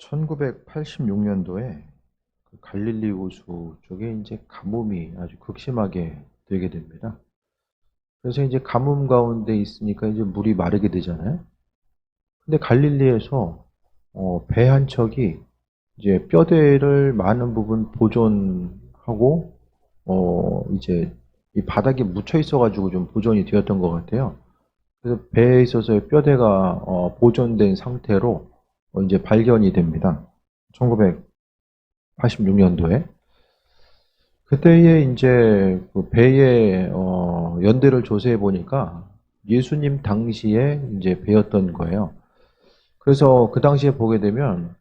1986년도에 갈릴리 호수 쪽에 이제 가뭄이 아주 극심하게 되게 됩니다. 그래서 이제 가뭄 가운데 있으니까 이제 물이 마르게 되잖아요. 근데 갈릴리에서 배 한 척이 이제 뼈대를 많은 부분 보존하고 이제 이 바닥에 묻혀 있어가지고 좀 보존이 되었던 것 같아요. 그래서 배에 있어서 뼈대가 보존된 상태로 이제 발견이 됩니다. 1986년도에. 그때에 이제 그 배의 연대를 조사해 보니까 예수님 당시에 이제 배였던 거예요. 그래서 그 당시에 보게 되면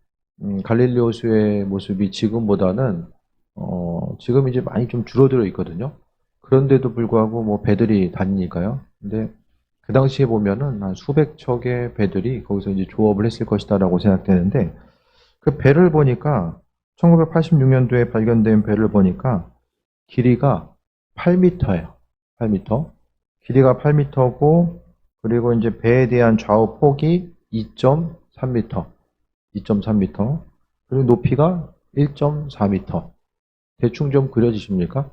갈릴리 호수의 모습이 지금보다는 지금 이제 많이 좀 줄어들어 있거든요. 그런데도 불구하고 뭐 배들이 다니니까요. 근데 그 당시에 보면은 한 수백 척의 배들이 거기서 이제 조업을 했을 것이다라고 생각되는데, 그 배를 보니까 1986년도에 발견된 배를 보니까 길이가 8m예요. 8m. 길이가 8m고, 그리고 이제 배에 대한 좌우 폭이 2.3m. 2.3m. 그리고 높이가 1.4m. 대충 좀 그려지십니까?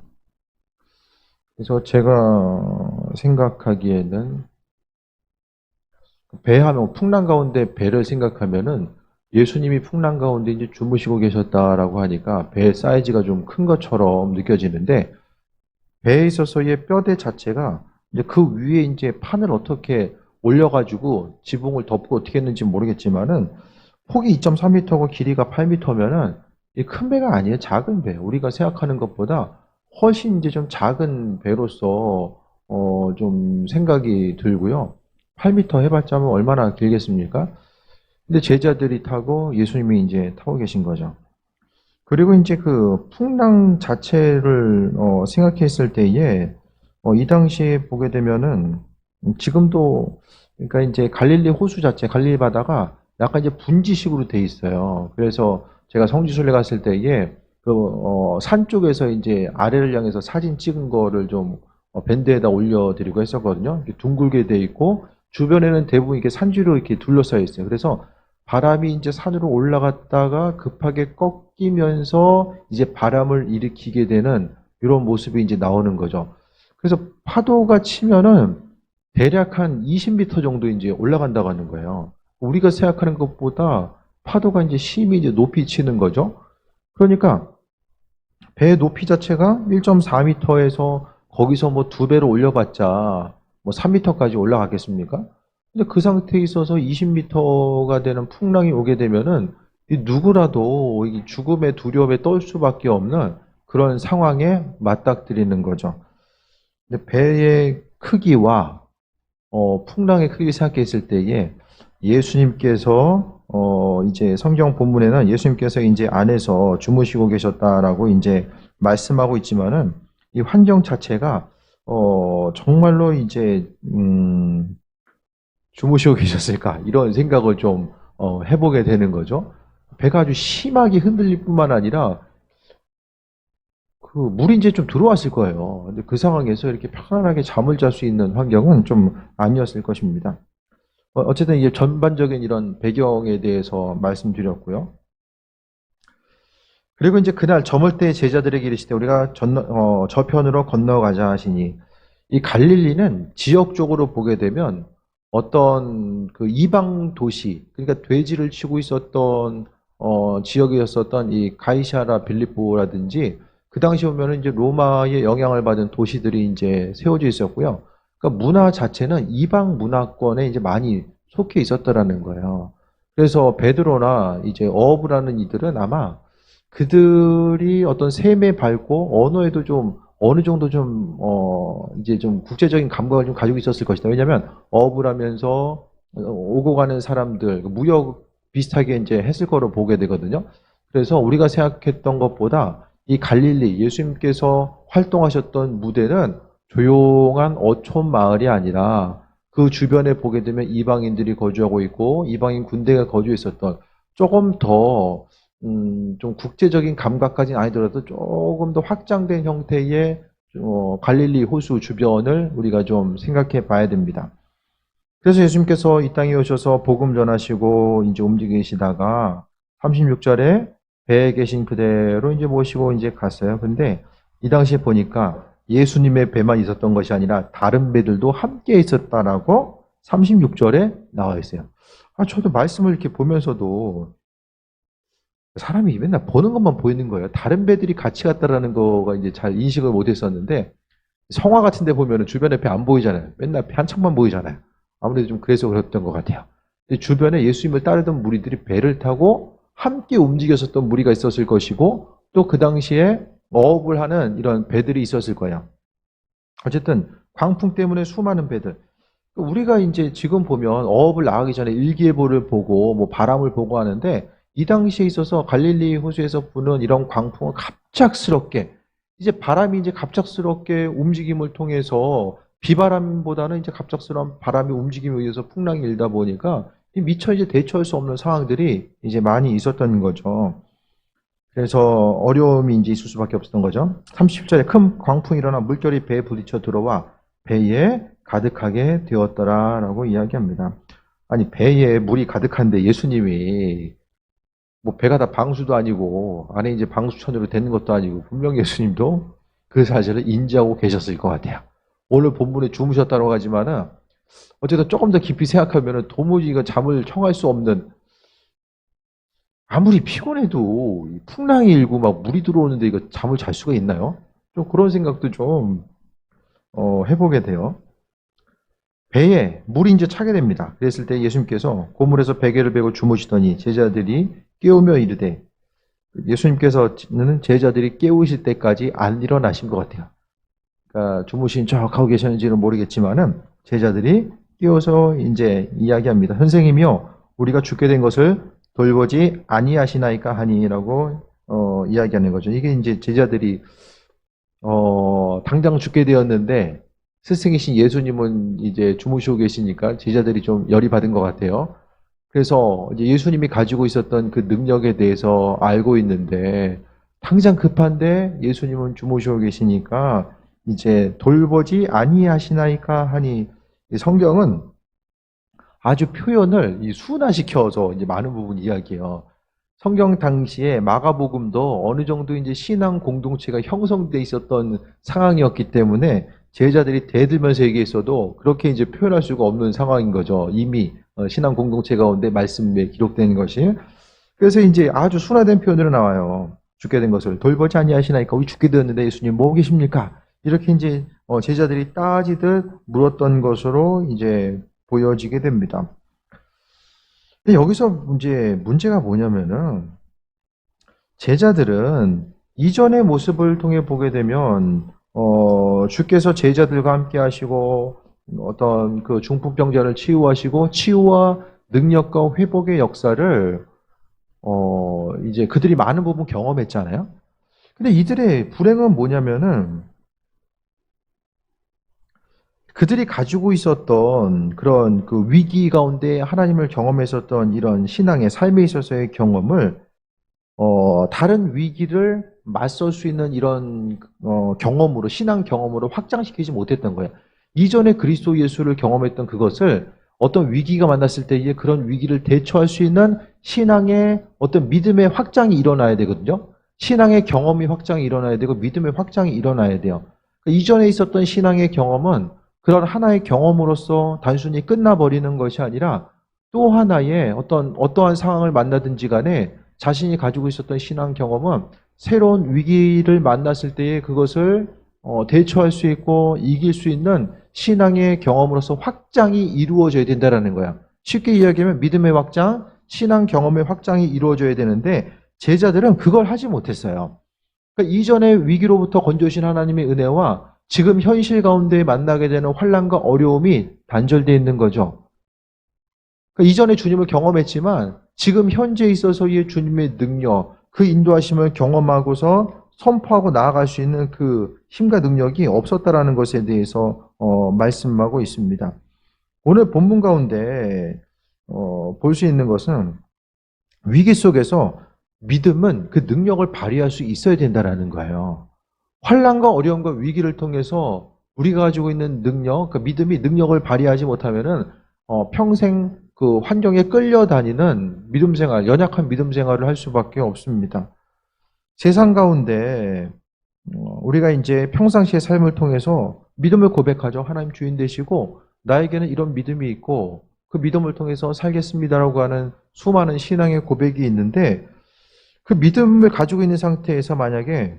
그래서 제가 생각하기에는 배 하면 풍랑 가운데 배를 생각하면은 예수님이 풍랑 가운데 이제 주무시고 계셨다라고 하니까 배 사이즈가 좀 큰 것처럼 느껴지는데, 배에 있어서의 뼈대 자체가 이제 그 위에 이제 판을 어떻게 올려가지고 지붕을 덮고 어떻게 했는지 모르겠지만은 폭이 2.3m고 길이가 8m면은 이 큰 배가 아니에요. 작은 배. 우리가 생각하는 것보다 훨씬 이제 좀 작은 배로서 좀 생각이 들고요. 8m 해봤자 뭐 얼마나 길겠습니까? 근데 제자들이 타고 예수님이 이제 타고 계신 거죠. 그리고 이제 그 풍랑 자체를 생각했을 때에 이 당시에 보게 되면은 지금도, 그러니까 이제 갈릴리 호수 자체, 갈릴리 바다가 약간 이제 분지식으로 돼 있어요. 그래서 제가 성지순례 갔을 때에 산 쪽에서 이제 아래를 향해서 사진 찍은 거를 좀 밴드에다 올려드리고 했었거든요. 이렇게 둥글게 돼 있고 주변에는 대부분 이렇게 산지로 이렇게 둘러싸여 있어요. 그래서 바람이 이제 산으로 올라갔다가 급하게 꺾이면서 이제 바람을 일으키게 되는 이런 모습이 이제 나오는 거죠. 그래서 파도가 치면은 대략 한 20m 정도 이제 올라간다고 하는 거예요. 우리가 생각하는 것보다 파도가 이제 심히 이제 높이 치는 거죠. 그러니까 배 높이 자체가 1.4m에서 거기서 뭐 두 배로 올려봤자 뭐 3m까지 올라가겠습니까? 근데 그 상태에 있어서 20m가 되는 풍랑이 오게 되면은 누구라도 이 죽음의 두려움에 떨 수밖에 없는 그런 상황에 맞닥뜨리는 거죠. 근데 배의 크기와 풍랑의 크기를 생각했을 때에 예수님께서 이제 성경 본문에는 예수님께서 이제 안에서 주무시고 계셨다라고 이제 말씀하고 있지만은 이 환경 자체가 정말로 이제 주무시고 계셨을까 이런 생각을 좀 해보게 되는 거죠. 배가 아주 심하게 흔들릴 뿐만 아니라 그 물이 이제 좀 들어왔을 거예요. 근데 그 상황에서 이렇게 편안하게 잠을 잘 수 있는 환경은 좀 아니었을 것입니다. 어쨌든 이제 전반적인 이런 배경에 대해서 말씀드렸고요. 그리고 이제 그날 저물 때 제자들에게 이르시되 우리가 저편으로 건너가자 하시니, 이 갈릴리는 지역적으로 보게 되면 어떤 그 이방 도시, 그러니까 돼지를 치고 있었던 지역이었었던 이 가이사라 빌립보라든지, 그 당시 보면은 이제 로마의 영향을 받은 도시들이 이제 세워져 있었고요. 그러니까 문화 자체는 이방 문화권에 이제 많이 속해 있었더라는 거예요. 그래서 베드로나 이제 어업을 하는 이들은 아마 그들이 어떤 셈에 밝고 언어에도 좀 어느 정도 좀 이제 좀 국제적인 감각을 좀 가지고 있었을 것이다. 왜냐하면 어업을 하면서 오고 가는 사람들 무역 비슷하게 이제 했을 거로 보게 되거든요. 그래서 우리가 생각했던 것보다 이 갈릴리 예수님께서 활동하셨던 무대는 조용한 어촌 마을이 아니라 그 주변에 보게 되면 이방인들이 거주하고 있고 이방인 군대가 거주해 있었던, 조금 더 좀 국제적인 감각까지는 아니더라도 조금 더 확장된 형태의 갈릴리 호수 주변을 우리가 좀 생각해 봐야 됩니다. 그래서 예수님께서 이 땅에 오셔서 복음 전하시고 이제 움직이시다가 36절에 배에 계신 그대로 이제 모시고 이제 갔어요. 근데 이 당시에 보니까 예수님의 배만 있었던 것이 아니라 다른 배들도 함께 있었다라고 36절에 나와 있어요. 저도 말씀을 이렇게 보면서도 사람이 맨날 보는 것만 보이는 거예요. 다른 배들이 같이 갔다라는 거가 이제 잘 인식을 못 했었는데, 성화 같은 데 보면은 주변에 배 안 보이잖아요. 맨날 배 한 척만 보이잖아요. 아무래도 좀 그래서 그랬던 것 같아요. 근데 주변에 예수님을 따르던 무리들이 배를 타고 함께 움직였었던 무리가 있었을 것이고, 또 그 당시에 어업을 하는 이런 배들이 있었을 거예요. 어쨌든 광풍 때문에 수많은 배들. 우리가 이제 지금 보면 어업을 나가기 전에 일기예보를 보고 뭐 바람을 보고 하는데, 이 당시에 있어서 갈릴리 호수에서 부는 이런 광풍은 갑작스럽게, 이제 바람이 이제 갑작스럽게 움직임을 통해서 비바람보다는 이제 갑작스러운 바람이 움직임에 의해서 풍랑이 일다 보니까 미처 이제 대처할 수 없는 상황들이 이제 많이 있었던 거죠. 그래서 어려움이 이제 있을 수밖에 없었던 거죠. 30절에 큰 광풍이 일어나 물결이 배에 부딪혀 들어와 배에 가득하게 되었더라라고 이야기합니다. 아니, 배에 물이 가득한데 예수님이 뭐 배가 다 방수도 아니고 안에 이제 방수천으로 되는 것도 아니고 분명히 예수님도 그 사실을 인지하고 계셨을 것 같아요. 오늘 본문에 주무셨다고 하지만은 어쨌든 조금 더 깊이 생각하면은 도무지 이거 잠을 청할 수 없는, 아무리 피곤해도 풍랑이 일고 막 물이 들어오는데 이거 잠을 잘 수가 있나요? 좀 그런 생각도 좀 해보게 돼요. 배에 물이 이제 차게 됩니다. 그랬을 때 예수님께서 고물에서 베개를 베고 주무시더니 제자들이 깨우며 이르되, 예수님께서는 제자들이 깨우실 때까지 안 일어나신 것 같아요. 그러니까 주무신 척 하고 계셨는지는 모르겠지만은 제자들이 깨워서 이제 이야기합니다. 선생님이요, 우리가 죽게 된 것을 돌보지 아니하시나이까 하니라고 이야기하는 거죠. 이게 이제 제자들이 당장 죽게 되었는데 스승이신 예수님은 이제 주무시고 계시니까 제자들이 좀 열이 받은 것 같아요. 그래서 이제 예수님이 가지고 있었던 그 능력에 대해서 알고 있는데 당장 급한데 예수님은 주무시고 계시니까 이제 돌보지 아니하시나이까 하니, 성경은 아주 표현을 순화시켜서 이제 많은 부분 이야기해요. 성경 당시에 마가복음도 어느 정도 이제 신앙 공동체가 형성돼 있었던 상황이었기 때문에 제자들이 대들면서 얘기했어도 그렇게 이제 표현할 수가 없는 상황인 거죠. 이미 신앙 공동체 가운데 말씀에 기록된 것이. 그래서 이제 아주 순화된 표현으로 나와요. 죽게 된 것을 돌보지 아니하시나이까, 우리 죽게 되었는데 예수님 뭐 계십니까? 이렇게 이제 제자들이 따지듯 물었던 것으로 이제 보여지게 됩니다. 근데 여기서 문제가 뭐냐면은, 제자들은 이전의 모습을 통해 보게 되면 주께서 제자들과 함께 하시고 어떤 그 중풍병자를 치유하시고 치유와 능력과 회복의 역사를 이제 그들이 많은 부분 경험했잖아요. 근데 이들의 불행은 뭐냐면은, 그들이 가지고 있었던 그런 그 위기 가운데 하나님을 경험했었던 이런 신앙의 삶에 있어서의 경험을 다른 위기를 맞설 수 있는 이런 경험으로, 신앙 경험으로 확장시키지 못했던 거예요. 이전에 그리스도 예수를 경험했던 그것을 어떤 위기가 만났을 때에 그런 위기를 대처할 수 있는 신앙의 어떤 믿음의 확장이 일어나야 되거든요. 신앙의 경험이 확장이 일어나야 되고 믿음의 확장이 일어나야 돼요. 이전에 있었던 신앙의 경험은 그런 하나의 경험으로서 단순히 끝나버리는 것이 아니라 또 하나의 어떠한 상황을 만나든지 간에 자신이 가지고 있었던 신앙 경험은 새로운 위기를 만났을 때에 그것을 대처할 수 있고 이길 수 있는 신앙의 경험으로서 확장이 이루어져야 된다는 거야. 쉽게 이야기하면 믿음의 확장, 신앙 경험의 확장이 이루어져야 되는데 제자들은 그걸 하지 못했어요. 그러니까 이전의 위기로부터 건져주신 하나님의 은혜와 지금 현실 가운데 만나게 되는 환난과 어려움이 단절되어 있는 거죠. 그러니까 이전에 주님을 경험했지만 지금 현재 있어서의 주님의 능력, 그 인도하심을 경험하고서 선포하고 나아갈 수 있는 그 힘과 능력이 없었다라는 것에 대해서 말씀하고 있습니다. 오늘 본문 가운데 볼 수 있는 것은 위기 속에서 믿음은 그 능력을 발휘할 수 있어야 된다는 거예요. 환난과 어려움과 위기를 통해서 우리가 가지고 있는 능력, 그 믿음이 능력을 발휘하지 못하면은 평생 그 환경에 끌려다니는 믿음 생활, 연약한 믿음 생활을 할 수밖에 없습니다. 세상 가운데 우리가 이제 평상시의 삶을 통해서 믿음을 고백하죠. 하나님 주인 되시고 나에게는 이런 믿음이 있고 그 믿음을 통해서 살겠습니다라고 하는 수많은 신앙의 고백이 있는데 그 믿음을 가지고 있는 상태에서 만약에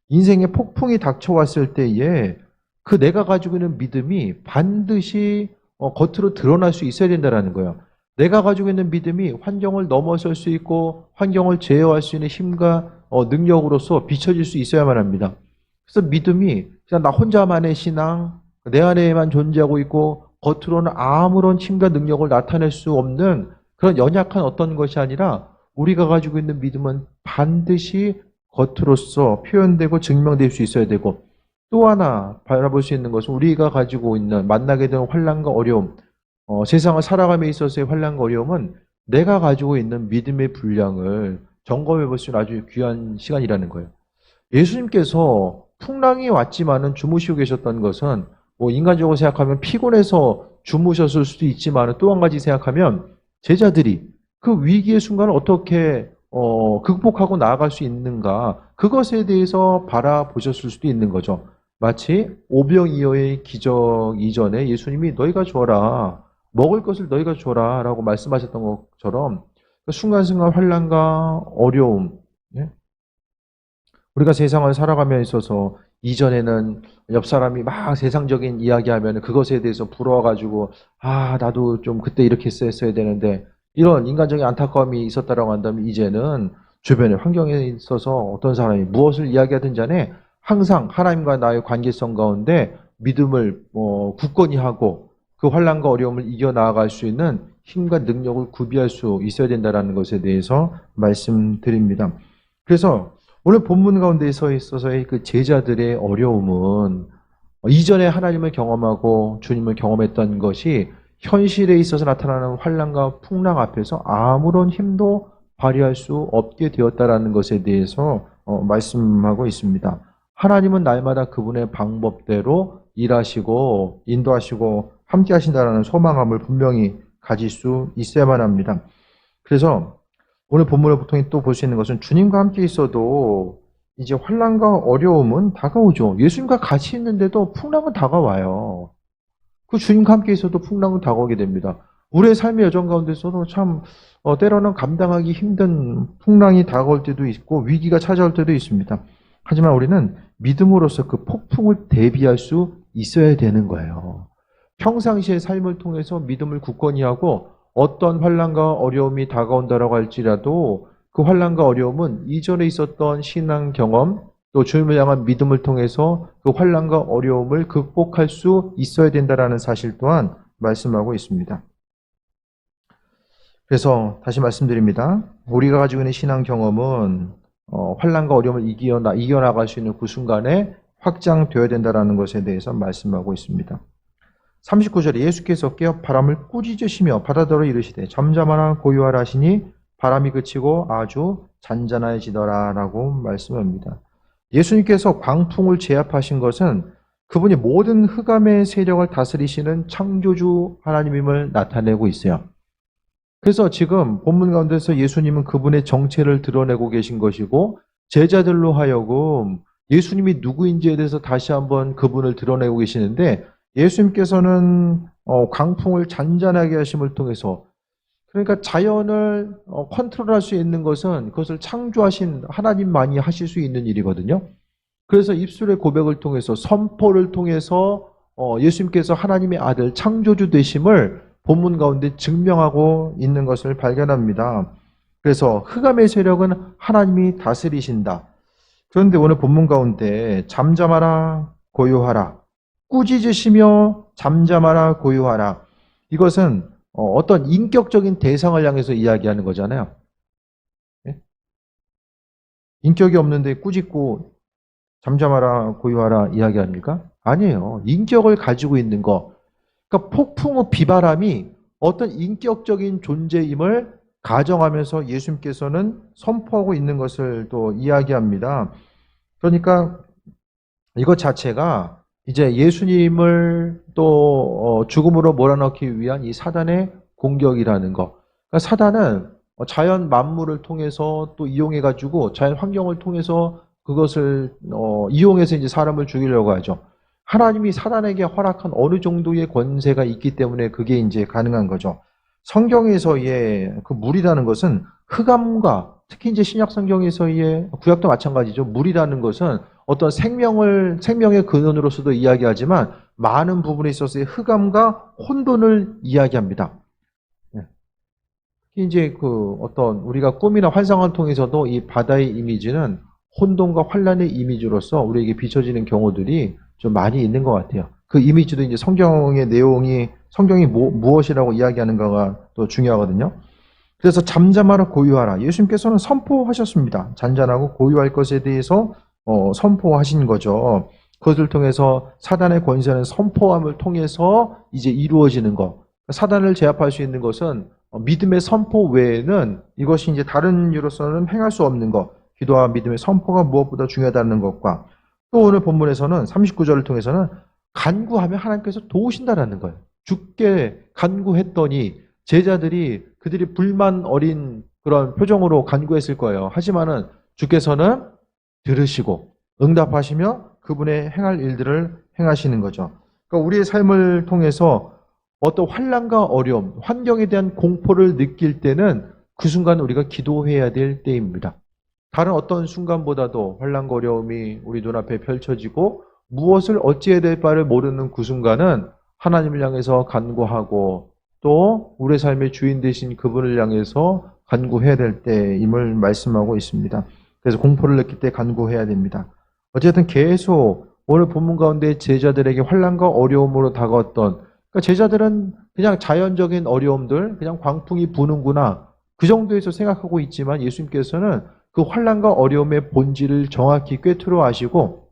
인생의 폭풍이 닥쳐왔을 때에 그 내가 가지고 있는 믿음이 반드시 겉으로 드러날 수 있어야 된다는 거예요. 내가 가지고 있는 믿음이 환경을 넘어설 수 있고 환경을 제어할 수 있는 힘과 능력으로서 비춰질 수 있어야만 합니다. 그래서 믿음이 그냥 나 혼자만의 신앙, 내 안에만 존재하고 있고 겉으로는 아무런 힘과 능력을 나타낼 수 없는 그런 연약한 어떤 것이 아니라 우리가 가지고 있는 믿음은 반드시 겉으로서 표현되고 증명될 수 있어야 되고 또 하나 바라볼 수 있는 것은 우리가 가지고 있는 만나게 되는 환난과 어려움, 세상을 살아감에 있어서의 환난과 어려움은 내가 가지고 있는 믿음의 분량을 점검해 볼 수 있는 아주 귀한 시간이라는 거예요. 예수님께서 풍랑이 왔지만은 주무시고 계셨던 것은 뭐 인간적으로 생각하면 피곤해서 주무셨을 수도 있지만 또 한 가지 생각하면 제자들이 그 위기의 순간을 어떻게 극복하고 나아갈 수 있는가 그것에 대해서 바라보셨을 수도 있는 거죠. 마치 오병이어의 기적 이전에 예수님이 너희가 줘라 먹을 것을 너희가 줘라 라고 말씀하셨던 것처럼 순간순간 환난과 어려움 우리가 세상을 살아가며 있어서 이전에는 옆 사람이 막 세상적인 이야기하면 그것에 대해서 부러워가지고 나도 좀 그때 이렇게 했어야 되는데 이런 인간적인 안타까움이 있었다라고 한다면 이제는 주변의 환경에 있어서 어떤 사람이 무엇을 이야기하든 간에 항상 하나님과 나의 관계성 가운데 믿음을 굳건히 하고 그 환난과 어려움을 이겨나갈 수 있는 힘과 능력을 구비할 수 있어야 된다는 것에 대해서 말씀드립니다. 그래서 오늘 본문 가운데 서 있어서의 그 제자들의 어려움은 이전에 하나님을 경험하고 주님을 경험했던 것이 현실에 있어서 나타나는 환난과 풍랑 앞에서 아무런 힘도 발휘할 수 없게 되었다라는 것에 대해서 말씀하고 있습니다. 하나님은 날마다 그분의 방법대로 일하시고 인도하시고 함께 하신다는 소망함을 분명히 가질 수 있어야만 합니다. 그래서 오늘 본문을 보통 또 볼 수 있는 것은 주님과 함께 있어도 이제 환난과 어려움은 다가오죠. 예수님과 같이 있는데도 풍랑은 다가와요. 그 주님과 함께 있어도 풍랑은 다가오게 됩니다. 우리의 삶의 여정 가운데서도 참 때로는 감당하기 힘든 풍랑이 다가올 때도 있고 위기가 찾아올 때도 있습니다. 하지만 우리는 믿음으로써 그 폭풍을 대비할 수 있어야 되는 거예요. 평상시의 삶을 통해서 믿음을 굳건히 하고 어떤 환난과 어려움이 다가온다라고 할지라도 그 환난과 어려움은 이전에 있었던 신앙 경험 또 주님을 향한 믿음을 통해서 그 환난과 어려움을 극복할 수 있어야 된다라는 사실 또한 말씀하고 있습니다. 그래서 다시 말씀드립니다. 우리가 가지고 있는 신앙 경험은 환난과 어려움을 이겨나갈 수 있는 그 순간에 확장되어야 된다는 것에 대해서 말씀하고 있습니다. 39절에 예수께서 깨어 바람을 꾸짖으시며 바다더러 이르시되 잠잠하라 고요하라 하시니 바람이 그치고 아주 잔잔해지더라 라고 말씀합니다. 예수님께서 광풍을 제압하신 것은 그분이 모든 흑암의 세력을 다스리시는 창조주 하나님임을 나타내고 있어요. 그래서 지금 본문 가운데서 예수님은 그분의 정체를 드러내고 계신 것이고 제자들로 하여금 예수님이 누구인지에 대해서 다시 한번 그분을 드러내고 계시는데 예수님께서는 광풍을 잔잔하게 하심을 통해서 그러니까 자연을 컨트롤할 수 있는 것은 그것을 창조하신 하나님만이 하실 수 있는 일이거든요. 그래서 입술의 고백을 통해서 선포를 통해서 예수님께서 하나님의 아들 창조주 되심을 본문 가운데 증명하고 있는 것을 발견합니다. 그래서 흑암의 세력은 하나님이 다스리신다. 그런데 오늘 본문 가운데 잠잠하라 고요하라 꾸짖으시며 잠잠하라 고요하라 이것은 어떤 인격적인 대상을 향해서 이야기하는 거잖아요. 인격이 없는데 꾸짖고 잠잠하라 고요하라 이야기합니까? 아니에요. 인격을 가지고 있는 거. 그러니까 폭풍우 비바람이 어떤 인격적인 존재임을 가정하면서 예수님께서는 선포하고 있는 것을 또 이야기합니다. 그러니까 이것 자체가 이제 예수님을 또 죽음으로 몰아넣기 위한 이 사단의 공격이라는 거. 그러니까 사단은 자연 만물을 통해서 또 이용해가지고 자연 환경을 통해서 그것을 이용해서 이제 사람을 죽이려고 하죠. 하나님이 사단에게 허락한 어느 정도의 권세가 있기 때문에 그게 이제 가능한 거죠. 성경에서의 그 물이라는 것은 흑암과 특히 이제 신약 성경에서의 구약도 마찬가지죠. 물이라는 것은 어떤 생명의 근원으로서도 이야기하지만 많은 부분에 있어서의 흑암과 혼돈을 이야기합니다. 특히 이제 그 어떤 우리가 꿈이나 환상을 통해서도 이 바다의 이미지는 혼돈과 환란의 이미지로서 우리에게 비춰지는 경우들이 좀 많이 있는 것 같아요. 그 이미지도 이제 성경의 내용이 성경이 무엇이라고 이야기하는가가 또 중요하거든요. 그래서 잠잠하라 고요하라. 예수님께서는 선포하셨습니다. 잔잔하고 고요할 것에 대해서 선포하신 거죠. 그것을 통해서 사단의 권세는 선포함을 통해서 이제 이루어지는 것. 사단을 제압할 수 있는 것은 믿음의 선포 외에는 이것이 이제 다른 이유로서는 행할 수 없는 것. 기도와 믿음의 선포가 무엇보다 중요하다는 것과 또 오늘 본문에서는 39절을 통해서는 간구하면 하나님께서 도우신다라는 거예요. 죽게 간구했더니 제자들이 그들이 불만 어린 그런 표정으로 간구했을 거예요. 하지만은 주께서는 들으시고 응답하시며 그분의 행할 일들을 행하시는 거죠. 그러니까 우리의 삶을 통해서 어떤 환난과 어려움, 환경에 대한 공포를 느낄 때는 그 순간 우리가 기도해야 될 때입니다. 다른 어떤 순간보다도 환난과 어려움이 우리 눈앞에 펼쳐지고 무엇을 어찌해야 될 바를 모르는 그 순간은 하나님을 향해서 간구하고 또 우리의 삶의 주인 되신 그분을 향해서 간구해야 될 때임을 말씀하고 있습니다. 그래서 공포를 느낄 때 간구해야 됩니다. 어쨌든 계속 오늘 본문 가운데 제자들에게 환난과 어려움으로 다가왔던 그러니까 제자들은 그냥 자연적인 어려움들, 그냥 광풍이 부는구나 그 정도에서 생각하고 있지만 예수님께서는 그 환난과 어려움의 본질을 정확히 꿰뚫어 아시고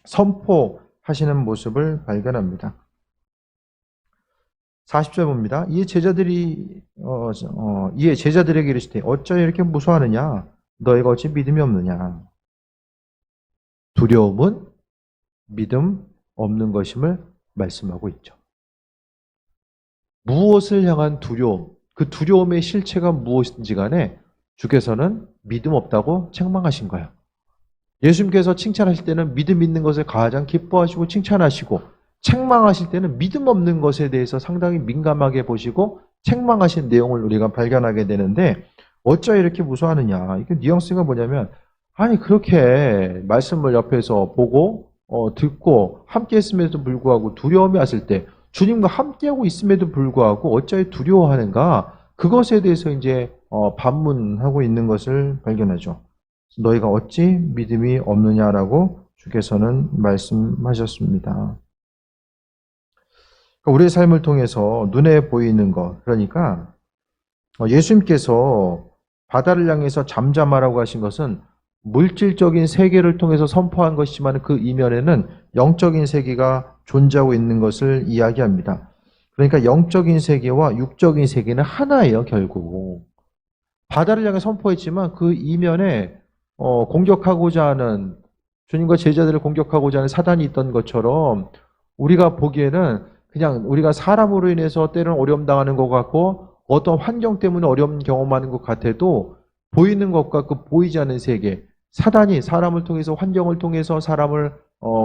선포하시는 모습을 발견합니다. 40절 봅니다. 이에 제자들에게 이르시되 어찌 이렇게 무서워하느냐? 너희가 어찌 믿음이 없느냐? 두려움은 믿음 없는 것임을 말씀하고 있죠. 무엇을 향한 두려움, 그 두려움의 실체가 무엇인지 간에 주께서는 믿음 없다고 책망하신 거예요. 예수님께서 칭찬하실 때는 믿음 있는 것을 가장 기뻐하시고 칭찬하시고 책망하실 때는 믿음 없는 것에 대해서 상당히 민감하게 보시고 책망하신 내용을 우리가 발견하게 되는데 어쩌 이렇게 무서워하느냐. 이게 뉘앙스가 뭐냐면 아니 그렇게 말씀을 옆에서 보고 듣고 함께 했음에도 불구하고 두려움이 왔을 때 주님과 함께하고 있음에도 불구하고 어찌 두려워하는가 그것에 대해서 이제 반문하고 있는 것을 발견하죠. 너희가 어찌 믿음이 없느냐라고 주께서는 말씀하셨습니다. 우리의 삶을 통해서 눈에 보이는 것, 그러니까 예수님께서 바다를 향해서 잠잠하라고 하신 것은 물질적인 세계를 통해서 선포한 것이지만 그 이면에는 영적인 세계가 존재하고 있는 것을 이야기합니다. 그러니까 영적인 세계와 육적인 세계는 하나예요, 결국. 바다를 향해 선포했지만 그 이면에 공격하고자 하는 주님과 제자들을 공격하고자 하는 사단이 있던 것처럼 우리가 보기에는 그냥 우리가 사람으로 인해서 때로는 어려움 당하는 것 같고 어떤 환경 때문에 어려움 경험하는 것 같아도 보이는 것과 그 보이지 않는 세계, 사단이 사람을 통해서 환경을 통해서 사람을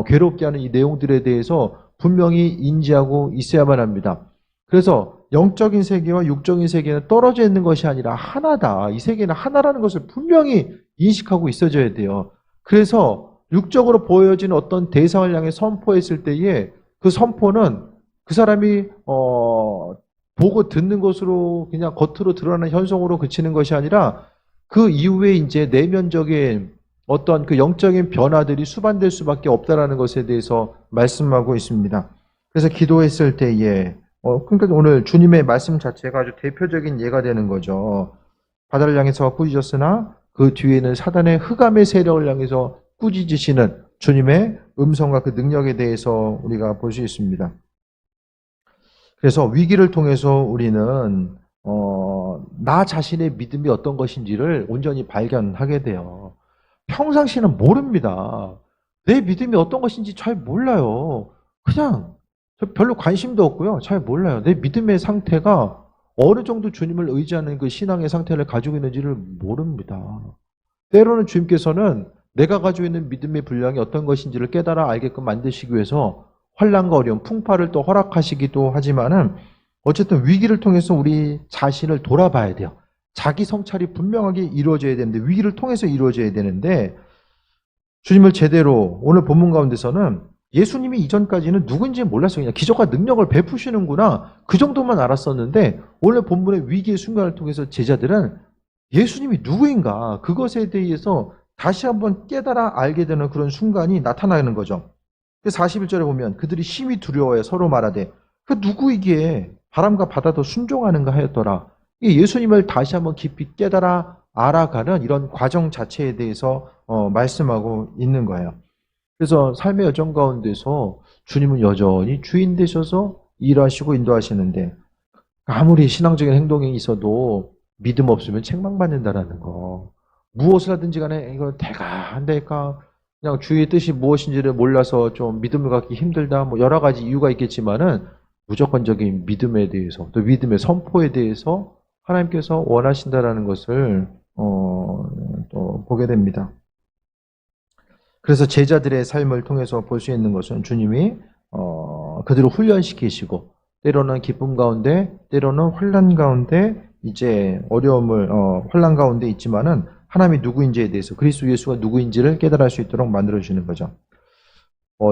괴롭게 하는 이 내용들에 대해서 분명히 인지하고 있어야만 합니다. 그래서 영적인 세계와 육적인 세계는 떨어져 있는 것이 아니라 하나다. 이 세계는 하나라는 것을 분명히 인식하고 있어져야 돼요. 그래서 육적으로 보여지는 어떤 대상을 향해 선포했을 때에 그 선포는 그 사람이 보고 듣는 것으로 그냥 겉으로 드러나는 현상으로 그치는 것이 아니라 그 이후에 이제 내면적인 어떤 그 영적인 변화들이 수반될 수밖에 없다라는 것에 대해서 말씀하고 있습니다. 그래서 기도했을 때에 그러니까 오늘 주님의 말씀 자체가 아주 대표적인 예가 되는 거죠. 바다를 향해서 꾸짖었으나 그 뒤에는 사단의 흑암의 세력을 향해서 꾸짖으시는 주님의 음성과 그 능력에 대해서 우리가 볼 수 있습니다. 그래서 위기를 통해서 우리는 나 자신의 믿음이 어떤 것인지를 온전히 발견하게 돼요. 평상시는 모릅니다. 내 믿음이 어떤 것인지 잘 몰라요. 그냥 별로 관심도 없고요. 잘 몰라요. 내 믿음의 상태가 어느 정도 주님을 의지하는 그 신앙의 상태를 가지고 있는지를 모릅니다. 때로는 주님께서는 내가 가지고 있는 믿음의 분량이 어떤 것인지를 깨달아 알게끔 만드시기 위해서 환난과 어려움, 풍파를 또 허락하시기도 하지만은 어쨌든 위기를 통해서 우리 자신을 돌아봐야 돼요. 자기 성찰이 분명하게 이루어져야 되는데, 위기를 통해서 이루어져야 되는데, 주님을 제대로 오늘 본문 가운데서는 예수님이 이전까지는 누군지 몰랐어요. 그냥 기적과 능력을 베푸시는구나, 그 정도만 알았었는데, 오늘 본문의 위기의 순간을 통해서 제자들은 예수님이 누구인가, 그것에 대해서 다시 한번 깨달아 알게 되는 그런 순간이 나타나는 거죠. 41절에 보면 그들이 심히 두려워해 서로 말하되 그 누구이기에 바람과 바다도 순종하는가 하였더라. 이 예수님을 다시 한번 깊이 깨달아 알아가는 이런 과정 자체에 대해서 말씀하고 있는 거예요. 그래서 삶의 여정 가운데서 주님은 여전히 주인 되셔서 일하시고 인도하시는데, 아무리 신앙적인 행동이 있어도 믿음 없으면 책망받는다라는 거. 무엇을 하든지 간에 이거 될까 안 될까, 그냥 주의 뜻이 무엇인지를 몰라서 좀 믿음을 갖기 힘들다, 뭐 여러 가지 이유가 있겠지만은 무조건적인 믿음에 대해서, 또 믿음의 선포에 대해서 하나님께서 원하신다라는 것을 또 보게 됩니다. 그래서 제자들의 삶을 통해서 볼 수 있는 것은 주님이 그들을 훈련시키시고, 때로는 기쁨 가운데, 때로는 환난 가운데, 이제 어려움을 환난 가운데 있지만은 하나님이 누구인지에 대해서, 그리스도 예수가 누구인지를 깨달을 수 있도록 만들어 주시는 거죠.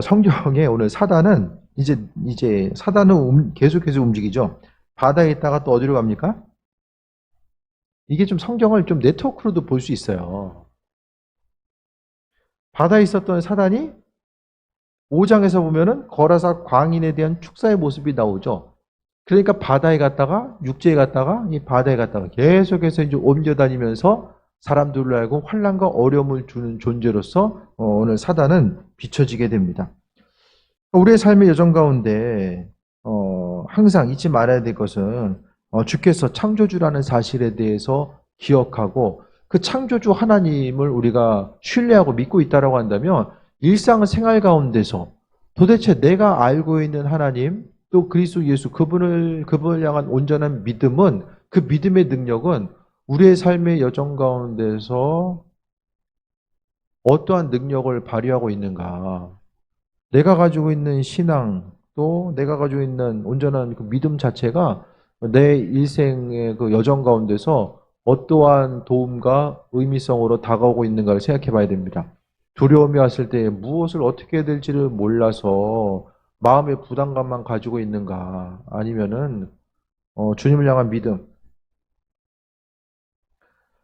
성경에 오늘 사단은 이제 사단은 계속해서 움직이죠. 바다에 있다가 또 어디로 갑니까? 이게 좀 성경을 좀 네트워크로도 볼 수 있어요. 바다에 있었던 사단이 5장에서 보면은 거라사 광인에 대한 축사의 모습이 나오죠. 그러니까 바다에 갔다가 육지에 갔다가 이 바다에 갔다가 계속해서 이제 옮겨다니면서 사람들로 알고 환난과 어려움을 주는 존재로서 오늘 사단은 비춰지게 됩니다. 우리의 삶의 여정 가운데 항상 잊지 말아야 될 것은 주께서 창조주라는 사실에 대해서 기억하고, 그 창조주 하나님을 우리가 신뢰하고 믿고 있다라고 한다면 일상생활 가운데서 도대체 내가 알고 있는 하나님, 또 그리스도 예수, 그분을 향한 온전한 믿음은, 그 믿음의 능력은 우리의 삶의 여정 가운데서 어떠한 능력을 발휘하고 있는가, 내가 가지고 있는 신앙, 또 내가 가지고 있는 온전한 그 믿음 자체가 내 일생의 그 여정 가운데서 어떠한 도움과 의미성으로 다가오고 있는가를 생각해 봐야 됩니다. 두려움이 왔을 때 무엇을 어떻게 해야 될지를 몰라서 마음의 부담감만 가지고 있는가, 아니면은 주님을 향한 믿음,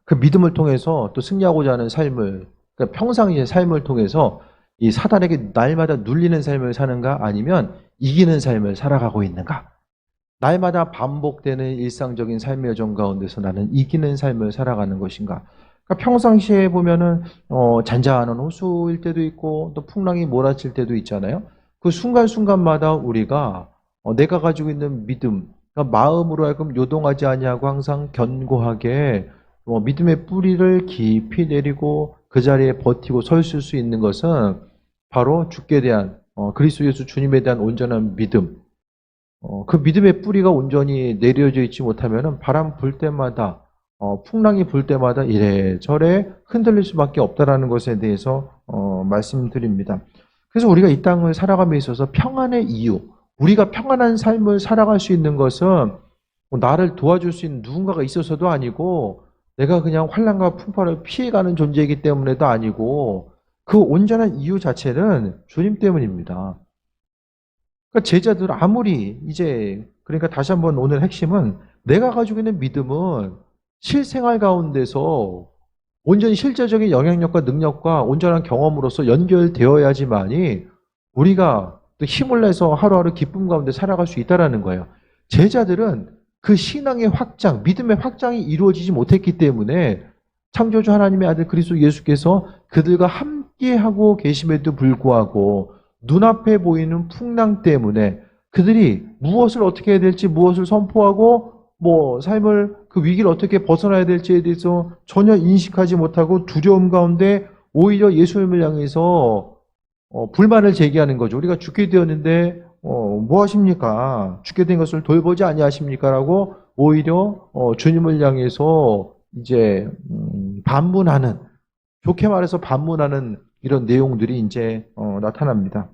그 믿음을 통해서 또 승리하고자 하는 삶을, 그러니까 평상시의 삶을 통해서 이 사단에게 날마다 눌리는 삶을 사는가, 아니면 이기는 삶을 살아가고 있는가. 날마다 반복되는 일상적인 삶의 여정 가운데서 나는 이기는 삶을 살아가는 것인가. 그러니까 평상시에 보면은 잔잔한 호수일 때도 있고 또 풍랑이 몰아칠 때도 있잖아요. 그 순간순간마다 우리가 내가 가지고 있는 믿음, 그러니까 마음으로 하여금 요동하지 아니하고 항상 견고하게 믿음의 뿌리를 깊이 내리고 그 자리에 버티고 서 있을 수 있는 것은 바로 주께 대한 그리스도 예수 주님에 대한 온전한 믿음. 그 믿음의 뿌리가 온전히 내려져 있지 못하면은 바람 불 때마다, 풍랑이 불 때마다 이래저래 흔들릴 수밖에 없다라는 것에 대해서 말씀드립니다. 그래서 우리가 이 땅을 살아감에 있어서 평안의 이유, 우리가 평안한 삶을 살아갈 수 있는 것은 나를 도와줄 수 있는 누군가가 있어서도 아니고, 내가 그냥 환난과 풍파를 피해가는 존재이기 때문에도 아니고, 그 온전한 이유 자체는 주님 때문입니다. 그러니까 제자들 아무리 그러니까 다시 한번 오늘 핵심은, 내가 가지고 있는 믿음은 실생활 가운데서 온전히 실제적인 영향력과 능력과 온전한 경험으로서 연결되어야지만이 우리가 또 힘을 내서 하루하루 기쁨 가운데 살아갈 수 있다는 거예요. 제자들은 그 신앙의 확장, 믿음의 확장이 이루어지지 못했기 때문에 창조주 하나님의 아들 그리스도 예수께서 그들과 함께하고 계심에도 불구하고 눈앞에 보이는 풍랑 때문에 그들이 무엇을 어떻게 해야 될지, 무엇을 선포하고 삶을, 그 위기를 어떻게 벗어나야 될지에 대해서 전혀 인식하지 못하고 두려움 가운데 오히려 예수님을 향해서 불만을 제기하는 거죠. 우리가 죽게 되었는데 뭐 하십니까? 죽게 된 것을 돌보지 아니하십니까? 라고 오히려 주님을 향해서 이제 반문하는, 좋게 말해서 반문하는 이런 내용들이 이제 나타납니다.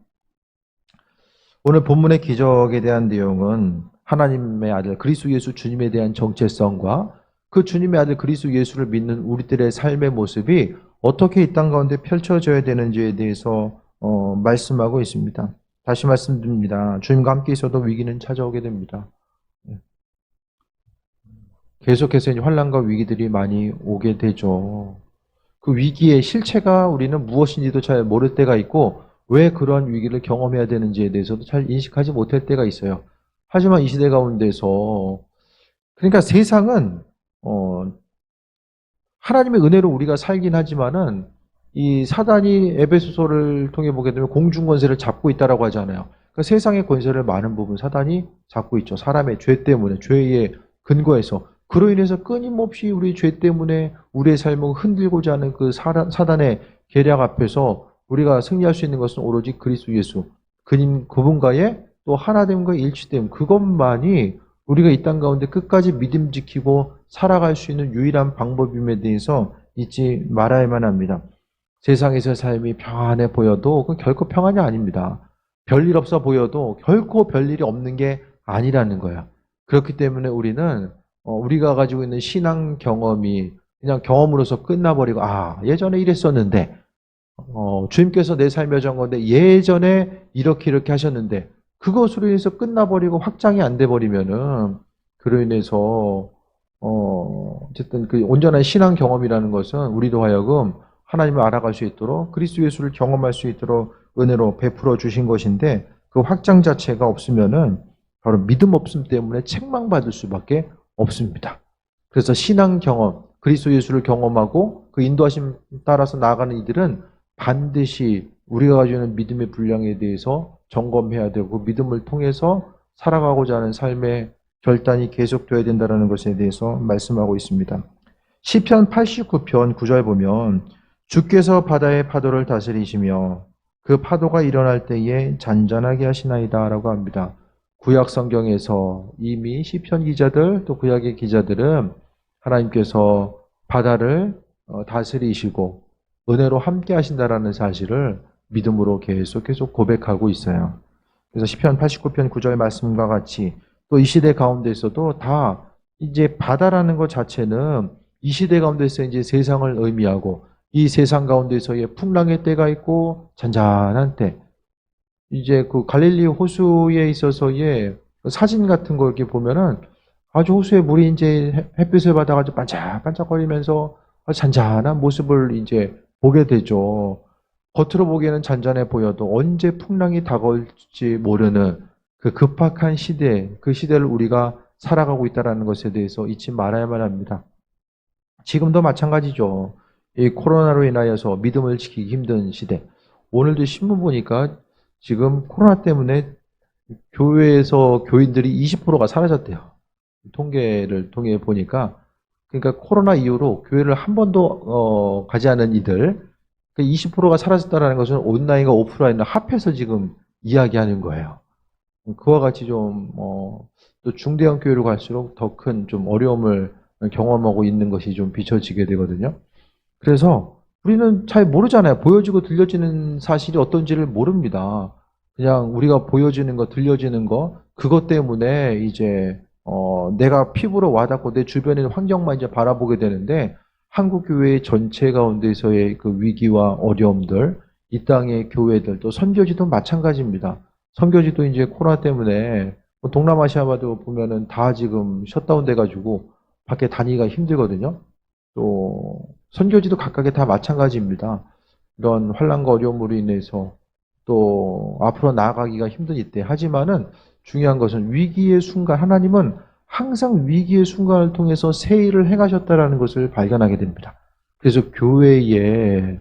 오늘 본문의 기적에 대한 내용은 하나님의 아들 그리스도 예수 주님에 대한 정체성과 그 주님의 아들 그리스도 예수를 믿는 우리들의 삶의 모습이 어떻게 이 땅 가운데 펼쳐져야 되는지에 대해서 말씀하고 있습니다. 다시 말씀드립니다. 주님과 함께 있어도 위기는 찾아오게 됩니다. 계속해서 이제 환난과 위기들이 많이 오게 되죠. 그 위기의 실체가 우리는 무엇인지도 잘 모를 때가 있고 왜 그러한 위기를 경험해야 되는지에 대해서도 잘 인식하지 못할 때가 있어요. 하지만 이 시대 가운데서 그러니까 세상은 하나님의 은혜로 우리가 살긴 하지만은 이 사단이 에베소서를 통해 보게 되면 공중 권세를 잡고 있다라고 하잖아요. 그러니까 세상의 권세를 많은 부분 사단이 잡고 있죠. 사람의 죄 때문에, 죄의 근거에서. 그로 인해서 끊임없이 우리 죄 때문에 우리의 삶을 흔들고자 하는 그 사단의 계략 앞에서 우리가 승리할 수 있는 것은 오로지 그리스도 예수, 그분과의 또 하나됨과의 일치됨, 그것만이 우리가 이 땅 가운데 끝까지 믿음 지키고 살아갈 수 있는 유일한 방법임에 대해서 잊지 말아야만 합니다. 세상에서 삶이 평안해 보여도 그건 결코 평안이 아닙니다. 별일 없어 보여도 결코 별일이 없는 게 아니라는 거야. 그렇기 때문에 우리는 우리가 가지고 있는 신앙 경험이 그냥 경험으로서 끝나버리고 예전에 이랬었는데 주님께서 내 삶에 정한 건데 예전에 이렇게 하셨는데 그것으로 인해서 끝나버리고 확장이 안 돼버리면은 그로 인해서 어쨌든 그 온전한 신앙 경험이라는 것은 우리도 하여금 하나님을 알아갈 수 있도록 그리스도 예수를 경험할 수 있도록 은혜로 베풀어 주신 것인데 그 확장 자체가 없으면은 바로 믿음 없음 때문에 책망받을 수밖에 없습니다. 그래서 신앙 경험, 그리스도 예수를 경험하고 그 인도하심 따라서 나아가는 이들은 반드시 우리가 가지고 있는 믿음의 분량에 대해서 점검해야 되고 믿음을 통해서 살아가고자 하는 삶의 결단이 계속되어야 된다는 것에 대해서 말씀하고 있습니다. 시편 89편 9절 보면 주께서 바다의 파도를 다스리시며 그 파도가 일어날 때에 잔잔하게 하시나이다 라고 합니다. 구약 성경에서 이미 시편 기자들 또 구약의 기자들은 하나님께서 바다를 다스리시고 은혜로 함께 하신다라는 사실을 믿음으로 계속 고백하고 있어요. 그래서 시편 89편 9절 말씀과 같이 또 이 시대 가운데서도 다 이제 바다라는 것 자체는 이 시대 가운데서 이제 세상을 의미하고 이 세상 가운데서의 풍랑의 때가 있고 잔잔한 때, 이제 그 갈릴리 호수에 있어서의 사진 같은 거 이렇게 보면은 아주 호수에 물이 이제 햇빛을 받아가지고 반짝반짝거리면서 잔잔한 모습을 이제 보게 되죠. 겉으로 보기에는 잔잔해 보여도 언제 풍랑이 다가올지 모르는 그 급박한 시대, 그 시대를 우리가 살아가고 있다는 것에 대해서 잊지 말아야만 합니다. 지금도 마찬가지죠. 이 코로나로 인하여서 믿음을 지키기 힘든 시대. 오늘도 신문 보니까 지금 코로나 때문에 교회에서 교인들이 20%가 사라졌대요. 통계를 통해 보니까. 그러니까 코로나 이후로 교회를 한 번도 가지 않은 이들, 20%가 사라졌다는 것은 온라인과 오프라인을 합해서 지금 이야기하는 거예요. 그와 같이 좀, 또 중대형 교회로 갈수록 더 큰 좀 어려움을 경험하고 있는 것이 좀 비춰지게 되거든요. 그래서 우리는 잘 모르잖아요. 보여지고 들려지는 사실이 어떤지를 모릅니다. 그냥 우리가 보여지는 거, 들려지는 거, 그것 때문에 이제, 내가 피부로 와닿고 내 주변의 환경만 이제 바라보게 되는데, 한국교회 전체 가운데서의 그 위기와 어려움들, 이 땅의 교회들, 또 선교지도 마찬가지입니다. 선교지도 이제 코로나 때문에 동남아시아마도 보면은 다 지금 셧다운 돼가지고 밖에 다니기가 힘들거든요. 또 선교지도 각각의 다 마찬가지입니다. 이런 환난과 어려움으로 인해서 또 앞으로 나아가기가 힘든 이때. 하지만은 중요한 것은 위기의 순간, 하나님은 항상 위기의 순간을 통해서 새 일을 행하셨다라는 것을 발견하게 됩니다. 그래서 교회의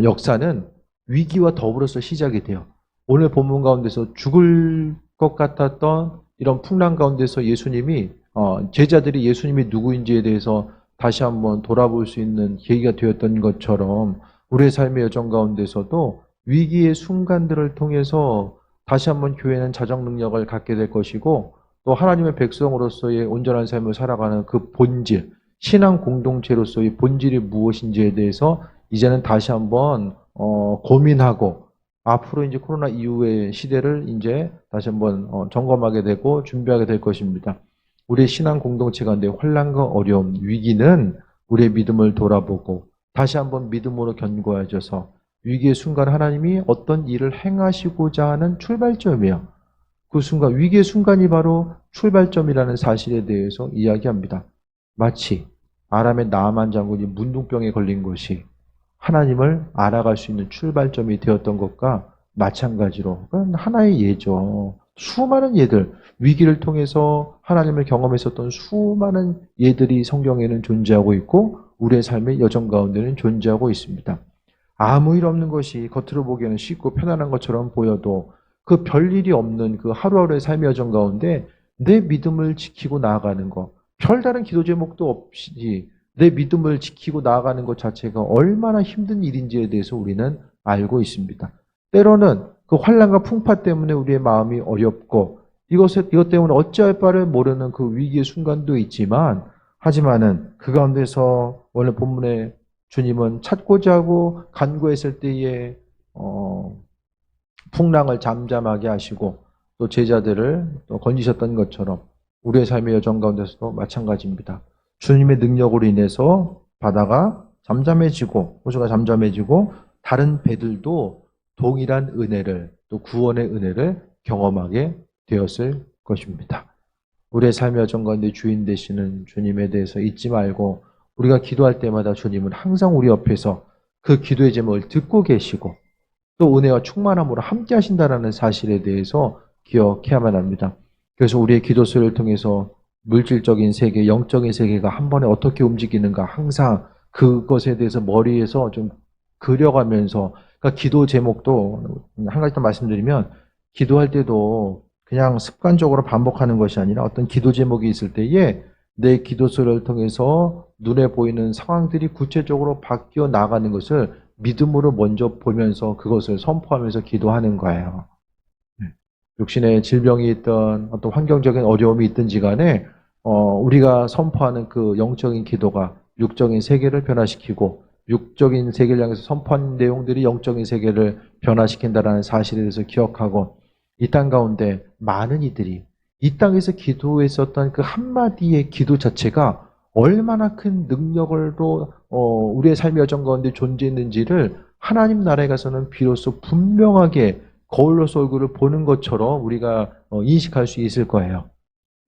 역사는 위기와 더불어서 시작이 돼요. 오늘 본문 가운데서 죽을 것 같았던 이런 풍랑 가운데서 예수님이 제자들이 예수님이 누구인지에 대해서 다시 한번 돌아볼 수 있는 계기가 되었던 것처럼 우리의 삶의 여정 가운데서도 위기의 순간들을 통해서 다시 한번 교회는 자정 능력을 갖게 될 것이고 또 하나님의 백성으로서의 온전한 삶을 살아가는 그 본질, 신앙 공동체로서의 본질이 무엇인지에 대해서 이제는 다시 한번 고민하고 앞으로 이제 코로나 이후의 시대를 이제 다시 한번 점검하게 되고 준비하게 될 것입니다. 우리의 신앙 공동체 가운데 환난과 어려움, 위기는 우리의 믿음을 돌아보고 다시 한번 믿음으로 견고해져서 위기의 순간 하나님이 어떤 일을 행하시고자 하는 출발점이에요. 그 순간, 위기의 순간이 바로 출발점이라는 사실에 대해서 이야기합니다. 마치 아람의 나아만 장군이 문둥병에 걸린 것이 하나님을 알아갈 수 있는 출발점이 되었던 것과 마찬가지로 그건 하나의 예죠. 수많은 예들, 위기를 통해서 하나님을 경험했었던 수많은 예들이 성경에는 존재하고 있고 우리의 삶의 여정 가운데는 존재하고 있습니다. 아무 일 없는 것이 겉으로 보기에는 쉽고 편안한 것처럼 보여도 그 별일이 없는 그 하루하루의 삶의 여정 가운데 내 믿음을 지키고 나아가는 것, 별다른 기도 제목도 없이 내 믿음을 지키고 나아가는 것 자체가 얼마나 힘든 일인지에 대해서 우리는 알고 있습니다. 때로는 그 환난과 풍파 때문에 우리의 마음이 어렵고 이것 때문에 어찌할 바를 모르는 그 위기의 순간도 있지만 하지만은 그 가운데서 오늘 본문에 주님은 찾고자 하고 간구했을 때에 풍랑을 잠잠하게 하시고 또 제자들을 또 건지셨던 것처럼 우리의 삶의 여정 가운데서도 마찬가지입니다. 주님의 능력으로 인해서 바다가 잠잠해지고 호수가 잠잠해지고 다른 배들도 동일한 은혜를 또 구원의 은혜를 경험하게 되었을 것입니다. 우리의 삶의 여정 가운데 주인 되시는 주님에 대해서 잊지 말고 우리가 기도할 때마다 주님은 항상 우리 옆에서 그 기도의 제목을 듣고 계시고 또 은혜와 충만함으로 함께 하신다는 사실에 대해서 기억해야만 합니다. 그래서 우리의 기도소리를 통해서 물질적인 세계, 영적인 세계가 한 번에 어떻게 움직이는가 항상 그것에 대해서 머리에서 좀 그려가면서 그러니까 기도 제목도 한 가지 더 말씀드리면 기도할 때도 그냥 습관적으로 반복하는 것이 아니라 어떤 기도 제목이 있을 때에 내 기도소리를 통해서 눈에 보이는 상황들이 구체적으로 바뀌어 나가는 것을 믿음으로 먼저 보면서 그것을 선포하면서 기도하는 거예요. 육신의 질병이 있든 어떤 환경적인 어려움이 있든지 간에 우리가 선포하는 그 영적인 기도가 육적인 세계를 변화시키고 육적인 세계를 향해서 선포한 내용들이 영적인 세계를 변화시킨다는 사실에 대해서 기억하고 이 땅 가운데 많은 이들이 이 땅에서 기도했었던 그 한마디의 기도 자체가 얼마나 큰 능력으로 우리의 삶의 여정 가운데 존재했는지를 하나님 나라에 가서는 비로소 분명하게 거울로서 얼굴을 보는 것처럼 우리가 인식할 수 있을 거예요.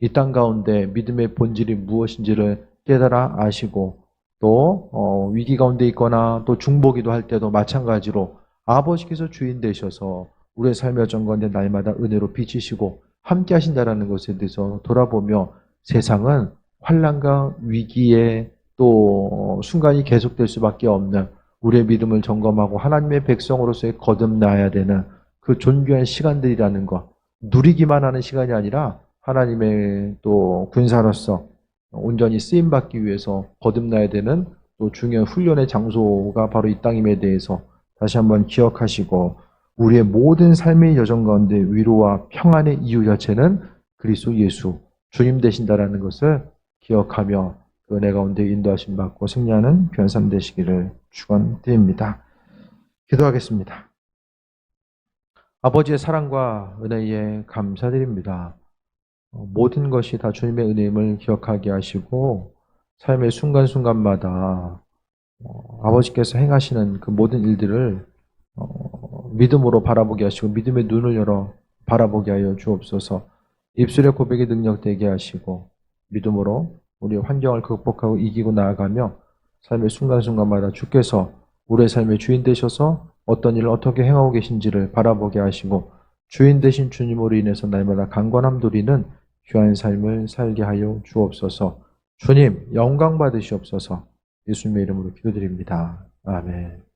이 땅 가운데 믿음의 본질이 무엇인지를 깨달아 아시고 또 위기 가운데 있거나 또 중보기도 할 때도 마찬가지로 아버지께서 주인 되셔서 우리의 삶의 여정 가운데 날마다 은혜로 비치시고 함께 하신다는 것에 대해서 돌아보며 세상은 환난과 위기에 또 순간이 계속될 수밖에 없는 우리의 믿음을 점검하고 하나님의 백성으로서의 거듭나야 되는 그 존귀한 시간들이라는 것, 누리기만 하는 시간이 아니라 하나님의 또 군사로서 온전히 쓰임받기 위해서 거듭나야 되는 또 중요한 훈련의 장소가 바로 이 땅임에 대해서 다시 한번 기억하시고 우리의 모든 삶의 여정 가운데 위로와 평안의 이유 자체는 그리스도 예수, 주님 되신다라는 것을 기억하며 그 은혜 가운데 인도하심 받고 승리하는 귀한 삶 되시기를 축원드립니다. 기도하겠습니다. 아버지의 사랑과 은혜에 감사드립니다. 모든 것이 다 주님의 은혜임을 기억하게 하시고 삶의 순간순간마다 아버지께서 행하시는 그 모든 일들을 믿음으로 바라보게 하시고 믿음의 눈을 열어 바라보게 하여 주옵소서. 입술의 고백이 능력되게 하시고 믿음으로 우리의 환경을 극복하고 이기고 나아가며 삶의 순간순간마다 주께서 우리의 삶의 주인 되셔서 어떤 일을 어떻게 행하고 계신지를 바라보게 하시고 주인 되신 주님으로 인해서 날마다 강건함 누리는 귀한 삶을 살게 하여 주옵소서. 주님 영광 받으시옵소서. 예수님의 이름으로 기도드립니다. 아멘.